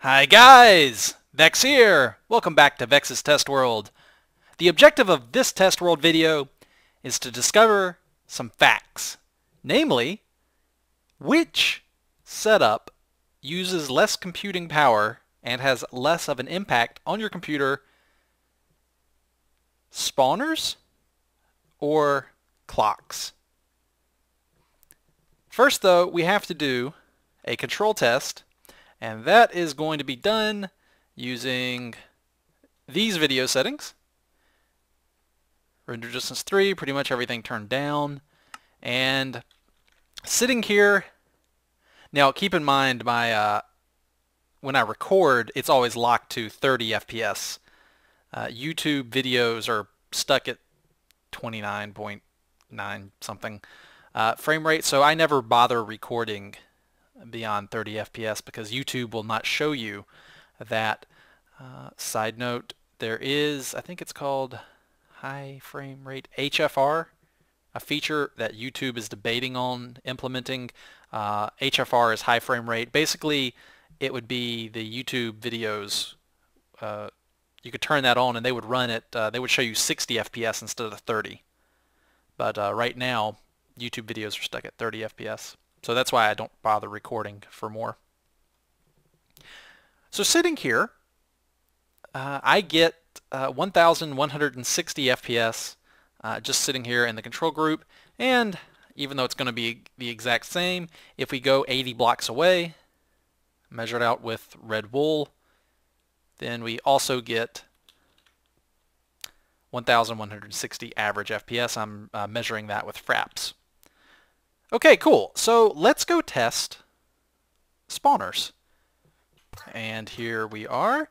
Hi guys! Vechs here! Welcome back to Vechs's Test World. The objective of this Test World video is to discover some facts. Namely, which setup uses less computing power and has less of an impact on your computer, spawners or clocks. First though, we have to do a control test, and that is going to be done using these video settings. Render distance 3, pretty much everything turned down. And sitting here, now keep in mind my when I record, it's always locked to 30 FPS. YouTube videos are stuck at 29.9 something frame rate, so I never bother recording beyond 30 FPS because YouTube will not show you that. Side note, there is, I think it's called high frame rate HFR, a feature that YouTube is debating on implementing. HFR is high frame rate. Basically, it would be the YouTube videos. You could turn that on and they would run it. They would show you 60 FPS instead of 30. But right now, YouTube videos are stuck at 30 FPS. So that's why I don't bother recording for more. So sitting here, I get 1,160 FPS just sitting here in the control group. And even though it's going to be the exact same, if we go 80 blocks away, measure it out with red wool, then we also get 1,160 average FPS. I'm measuring that with fraps. Okay, cool. So let's go test spawners. And here we are.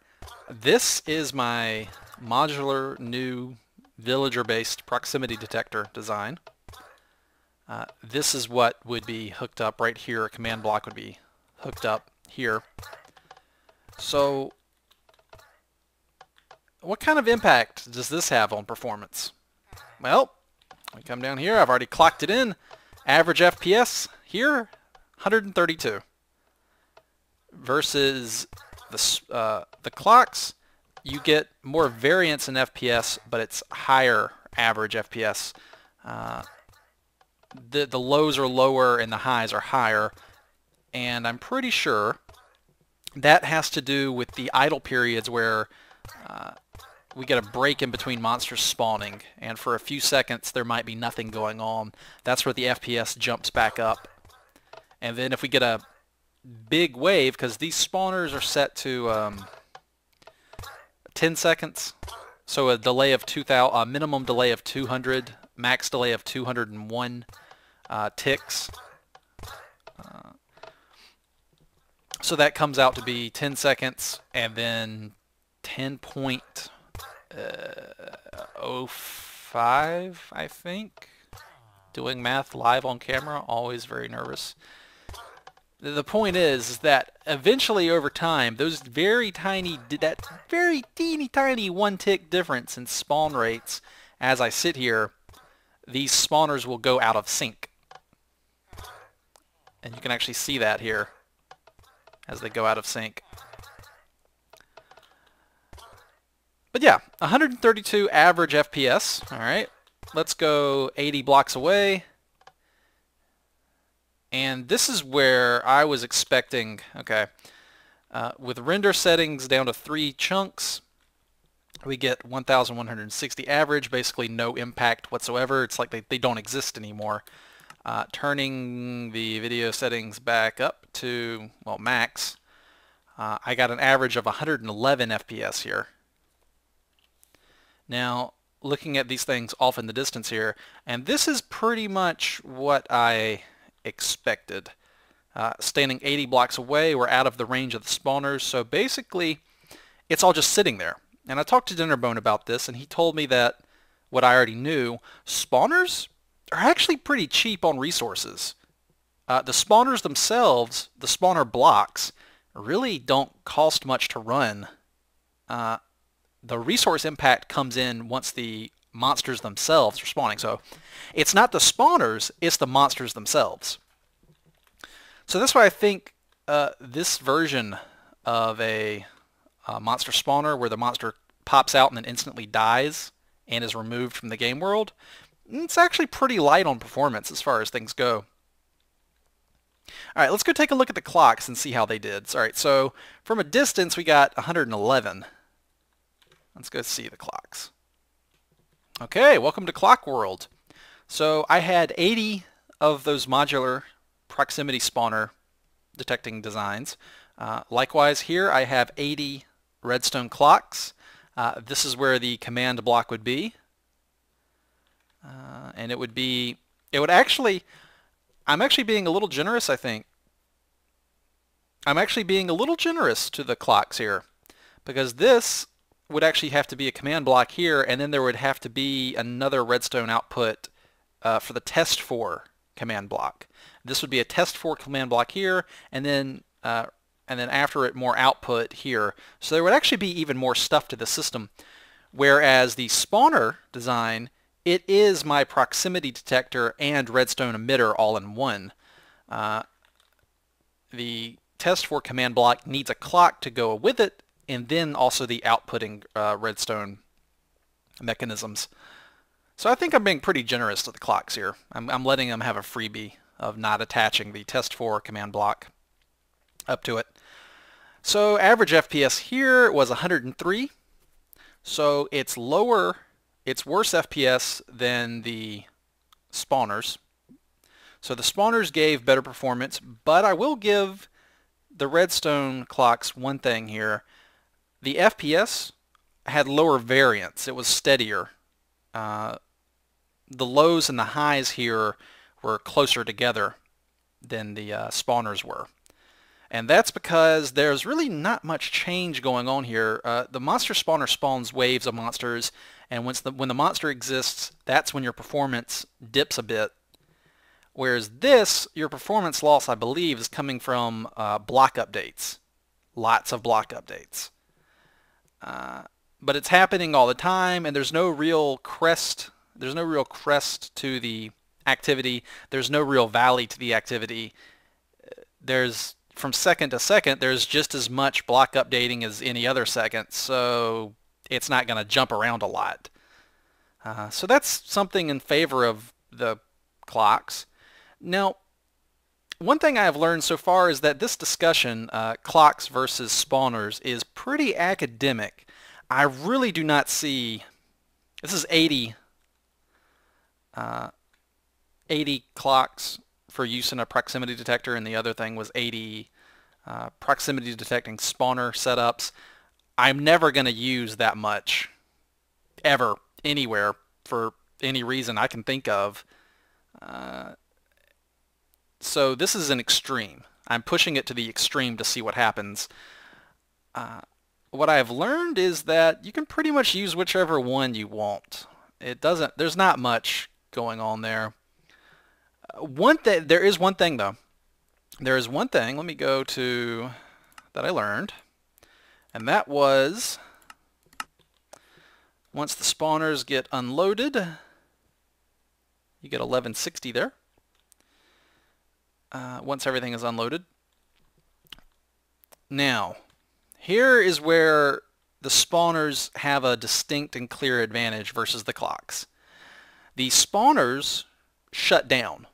This is my modular new villager-based proximity detector design. This is what would be hooked up right here. A command block would be hooked up here. So what kind of impact does this have on performance? Well, we come down here. I've already clocked it in. Average FPS here, 132. Versus the clocks, you get more variance in FPS, but it's higher average FPS. The lows are lower and the highs are higher, and I'm pretty sure that has to do with the idle periods where we get a break in between monsters spawning, and for a few seconds there might be nothing going on. That's where the FPS jumps back up. And then if we get a big wave, because these spawners are set to 10 seconds, so a delay of 2,000, a minimum delay of 200, max delay of 201 ticks. So that comes out to be 10 seconds, and then 10.05, I think. Doing math live on camera, always very nervous. The point is that eventually over time, those very tiny, that very teeny tiny 1 tick difference in spawn rates, as I sit here, these spawners will go out of sync. And you can actually see that here as they go out of sync. But yeah, 132 average FPS. All right, let's go 80 blocks away. And this is where I was expecting, okay, with render settings down to 3 chunks, we get 1,160 average, basically no impact whatsoever. It's like they don't exist anymore. Turning the video settings back up to, well, max, I got an average of 111 FPS here. Now, looking at these things off in the distance here, and this is pretty much what I expected. Standing 80 blocks away, we're out of the range of the spawners, so basically it's all just sitting there. And I talked to Dinnerbone about this, and he told me that what I already knew, spawners are actually pretty cheap on resources. The spawners themselves, the spawner blocks, really don't cost much to run. The resource impact comes in once the monsters themselves are spawning. So it's not the spawners, it's the monsters themselves. So that's why I think this version of a monster spawner where the monster pops out and then instantly dies and is removed from the game world. It's actually pretty light on performance as far as things go. Alright, let's go take a look at the clocks and see how they did. Alright, so from a distance we got 111. Let's go see the clocks. Okay, welcome to Clock World. So I had 80 of those modular proximity spawner detecting designs. Likewise here I have 80 redstone clocks. This is where the command block would be. And it would actually, I'm actually being a little generous, I think. I'm actually being a little generous to the clocks here, because this would actually have to be a command block here, and then there would have to be another redstone output for the test 4 command block. This would be a test 4 command block here, and then after it more output here. So there would actually be even more stuff to the system, whereas the spawner design, it is my proximity detector and redstone emitter all in one. The test 4 command block needs a clock to go with it, and then also the outputting redstone mechanisms. So I think I'm being pretty generous to the clocks here. I'm letting them have a freebie of not attaching the test 4 command block up to it. So average FPS here was 103. So it's lower, it's worse FPS than the spawners. So the spawners gave better performance, but I will give the redstone clocks one thing here. The FPS had lower variance. It was steadier. The lows and the highs here were closer together than the spawners were. And that's because there's really not much change going on here. The monster spawner spawns waves of monsters, and when the monster exists, that's when your performance dips a bit. Whereas this, your performance loss, I believe, is coming from block updates. Lots of block updates. But it's happening all the time, and there's no real crest. There's no real crest to the activity. There's no real valley to the activity. There's, from second to second, there's just as much block updating as any other second, so it's not going to jump around a lot. So that's something in favor of the clocks. Now, one thing I have learned so far is that this discussion, clocks versus spawners, is pretty academic. I really do not see, this is 80 clocks for use in a proximity detector, and the other thing was 80 proximity detecting spawner setups. I'm never going to use that much, ever, anywhere, for any reason I can think of. So this is an extreme. I'm pushing it to the extreme to see what happens. What I've learned is that you can pretty much use whichever one you want. There's not much going on there. There is one thing though. There is one thing, let me go to, that I learned, and that was, once the spawners get unloaded, you get 1160 there. Once everything is unloaded. Now, here is where the spawners have a distinct and clear advantage versus the clocks. The spawners shut down,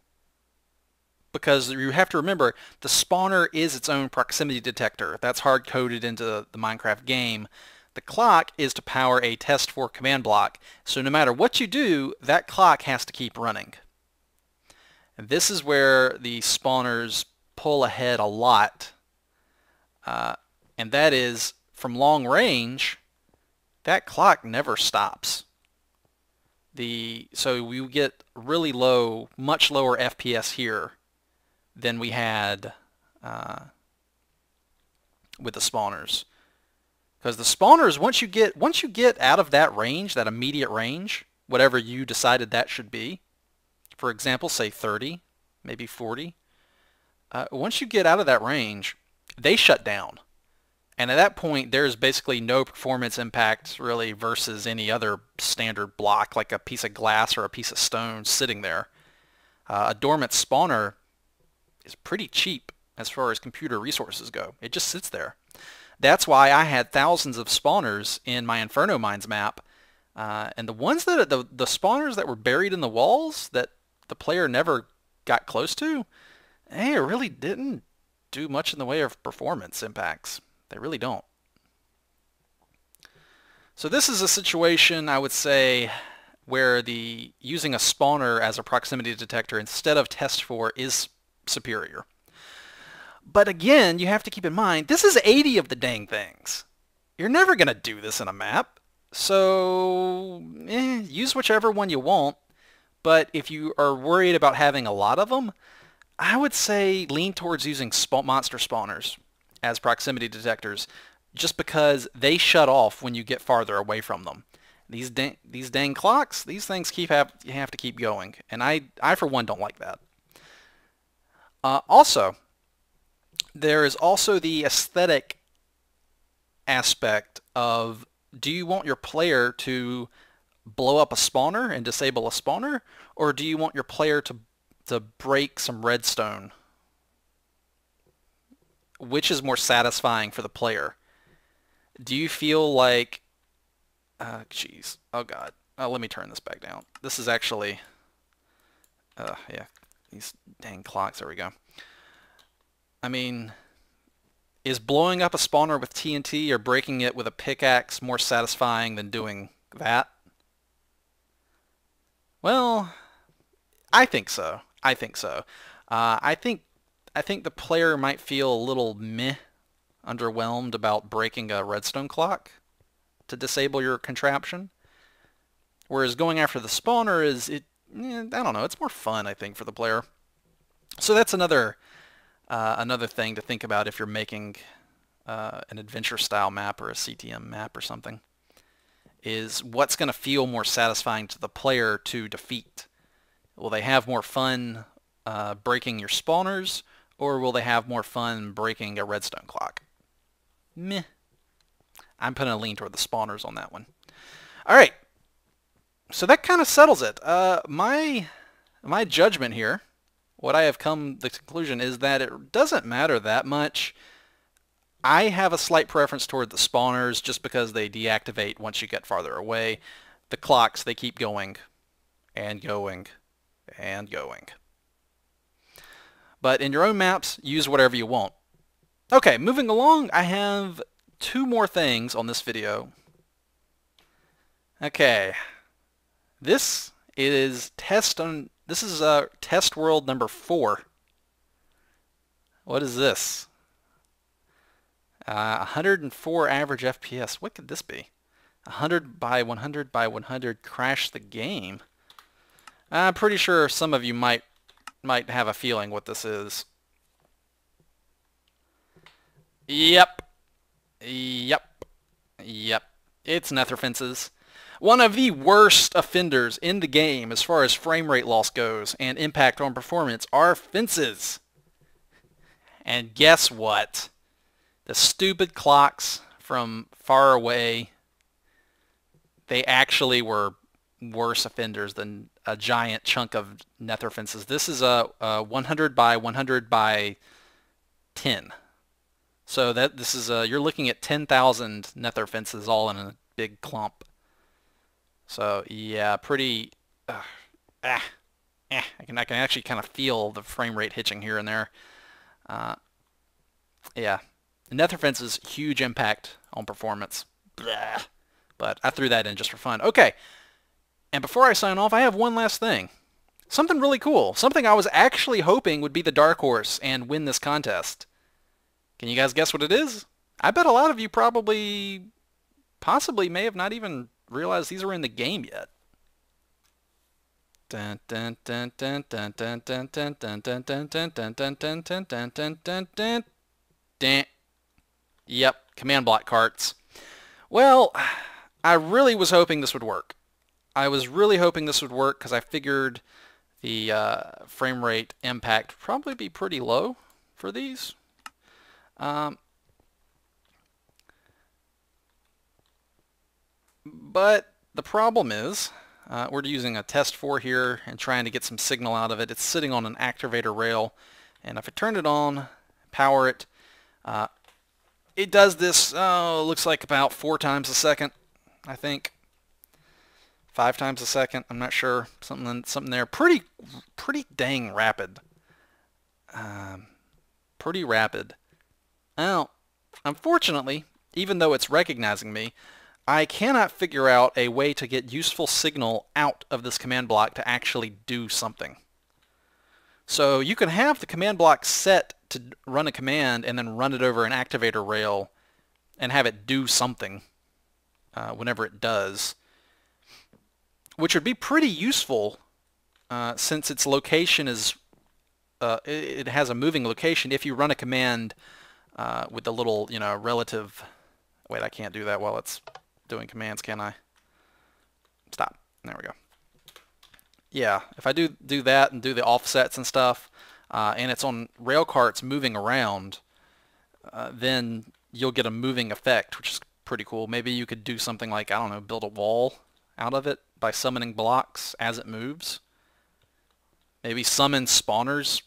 because you have to remember the spawner is its own proximity detector. That's hard-coded into the Minecraft game. The clock is to power a test 4 command block, so no matter what you do, that clock has to keep running. And this is where the spawners pull ahead a lot, and that is, from long range, that clock never stops. So we get really low, much lower FPS here than we had with the spawners. Because the spawners, once you get out of that range, that immediate range, whatever you decided that should be, for example, say 30, maybe 40, once you get out of that range, they shut down. And at that point, there's basically no performance impact really versus any other standard block, like a piece of glass or a piece of stone sitting there. A dormant spawner is pretty cheap as far as computer resources go. It just sits there. That's why I had thousands of spawners in my Inferno Mines map. And the ones that the spawners that were buried in the walls that the player never got close to, they really didn't do much in the way of performance impacts. They really don't. So this is a situation, I would say, where the using a spawner as a proximity detector instead of test 4 is superior. But again, you have to keep in mind, this is 80 of the dang things. You're never going to do this in a map. So use whichever one you want. But if you are worried about having a lot of them, I would say lean towards using monster spawners as proximity detectors, just because they shut off when you get farther away from them. These dang clocks, these things you have to keep going, and I for one don't like that. Also, there is also the aesthetic aspect of, do you want your player to blow up a spawner and disable a spawner, or do you want your player to break some redstone? Which is more satisfying for the player? Do you feel like, geez, oh god, let me turn this back down. This is actually, yeah, these dang clocks, there we go. I mean, is blowing up a spawner with TNT or breaking it with a pickaxe more satisfying than doing that? Well, I think so. I think so. I think the player might feel a little meh, underwhelmed about breaking a redstone clock to disable your contraption. Whereas going after the spawner I don't know, it's more fun, I think, for the player. So that's another thing to think about if you're making an adventure style map or a CTM map or something, is what's going to feel more satisfying to the player to defeat. Will they have more fun breaking your spawners, or will they have more fun breaking a redstone clock? Meh. I'm going to lean toward the spawners on that one. Alright, so that kind of settles it. My judgment here, what I have come to the conclusion, is that it doesn't matter that much. I have a slight preference toward the spawners just because they deactivate once you get farther away. The clocks, they keep going and going and going. But in your own maps, use whatever you want. Okay, moving along, I have 2 more things on this video. Okay, this is test world number 4. What is this? 104 average FPS. What could this be? 100 by 100 by 100 crash the game. I'm pretty sure some of you might have a feeling what this is. Yep. It's Nether Fences. One of the worst offenders in the game as far as frame rate loss goes and impact on performance are fences. And guess what? The stupid clocks from far away, they actually were worse offenders than a giant chunk of Nether Fences. This is a 100 by 100 by 10. So this is you're looking at 10,000 Nether Fences all in a big clump. So yeah, pretty. I can actually kind of feel the frame rate hitching here and there. Yeah, Nether Fences, huge impact on performance. Blah. But I threw that in just for fun. Okay. And before I sign off, I have one last thing. Something really cool. Something I was actually hoping would be the dark horse and win this contest. Can you guys guess what it is? I bet a lot of you possibly may have not even realized these are in the game yet. Yep, command block carts. Well, I really was hoping this would work. I was really hoping this would work because I figured the frame rate impact would probably be pretty low for these. But the problem is, we're using a test 4 here and trying to get some signal out of it. It's sitting on an activator rail, and if I turn it on, power it, it does this, looks like about 4 times a second, I think. 5 times a second, I'm not sure. Something there. Pretty dang rapid. Pretty rapid. Well, unfortunately, even though it's recognizing me, I cannot figure out a way to get useful signal out of this command block to actually do something. So you can have the command block set to run a command and then run it over an activator rail and have it do something whenever it does, which would be pretty useful since its location is, it has a moving location. If you run a command with the little, relative, wait, I can't do that while it's doing commands, can I? Stop. There we go. Yeah, if I do that and do the offsets and stuff, and it's on rail carts moving around, then you'll get a moving effect, which is pretty cool. Maybe you could do something like, I don't know, build a wall out of it by summoning blocks as it moves. Maybe summon spawners,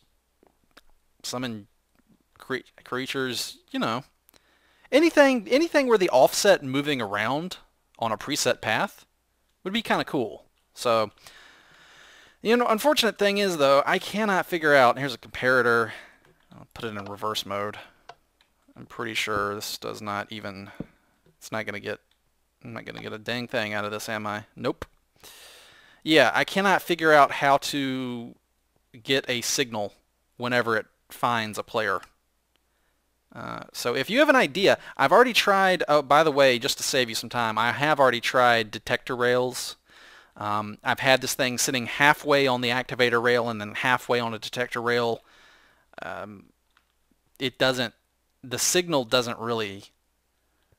summon creatures, anything where the offset moving around on a preset path would be kind of cool. So, unfortunate thing is, though, I cannot figure out, here's a comparator, I'll put it in reverse mode. I'm pretty sure this does not even, I'm not going to get a dang thing out of this, am I? Nope. Yeah, I cannot figure out how to get a signal whenever it finds a player. So if you have an idea, I've already tried, oh, by the way, just to save you some time, I have already tried detector rails. I've had this thing sitting halfway on the activator rail and then halfway on a detector rail. The signal doesn't really,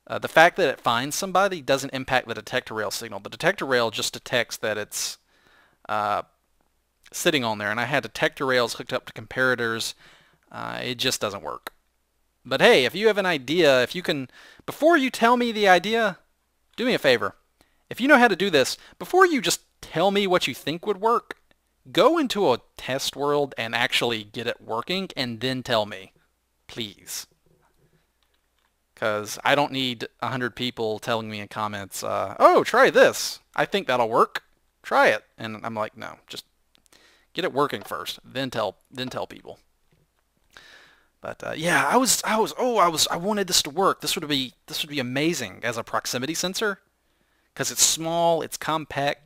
the fact that it finds somebody doesn't impact the detector rail signal. The detector rail just detects that it's sitting on there, and I had detector rails hooked up to comparators. It just doesn't work. But hey, if you have an idea, if you can, before you tell me the idea, do me a favor. If you know how to do this, before you just tell me what you think would work, go into a test world and actually get it working, and then tell me, please. Because I don't need 100 people telling me in comments, oh, try this. I think that'll work. Try it. And I'm like, no, just get it working first, then tell people. But yeah, I wanted this to work. This would be amazing as a proximity sensor, because it's small, it's compact,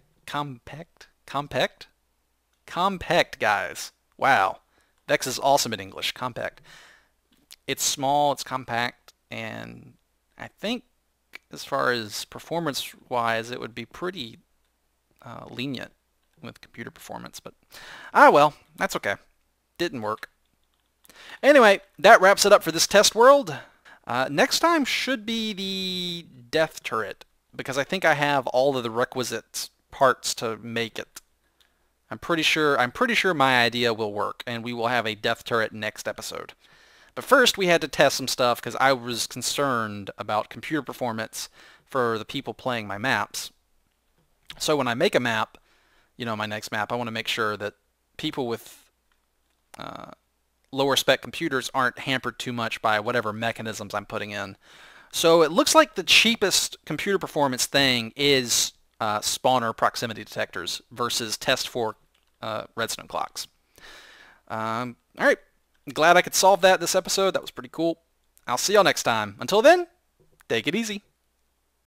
guys. Wow, Vechs is awesome at English. Compact. It's small, it's compact, and I think as far as performance-wise, it would be pretty lenient with computer performance. But well, that's okay. Didn't work. Anyway, that wraps it up for this test world. Next time should be the death turret, because I think I have all of the requisite parts to make it. I'm pretty sure my idea will work, and we will have a death turret next episode. But first, we had to test some stuff because I was concerned about computer performance for the people playing my maps. So when I make a map, my next map, I want to make sure that people with lower spec computers aren't hampered too much by whatever mechanisms I'm putting in. So it looks like the cheapest computer performance thing is spawner proximity detectors versus test for redstone clocks. All right. Glad I could solve that this episode. That was pretty cool. I'll see y'all next time. Until then, take it easy.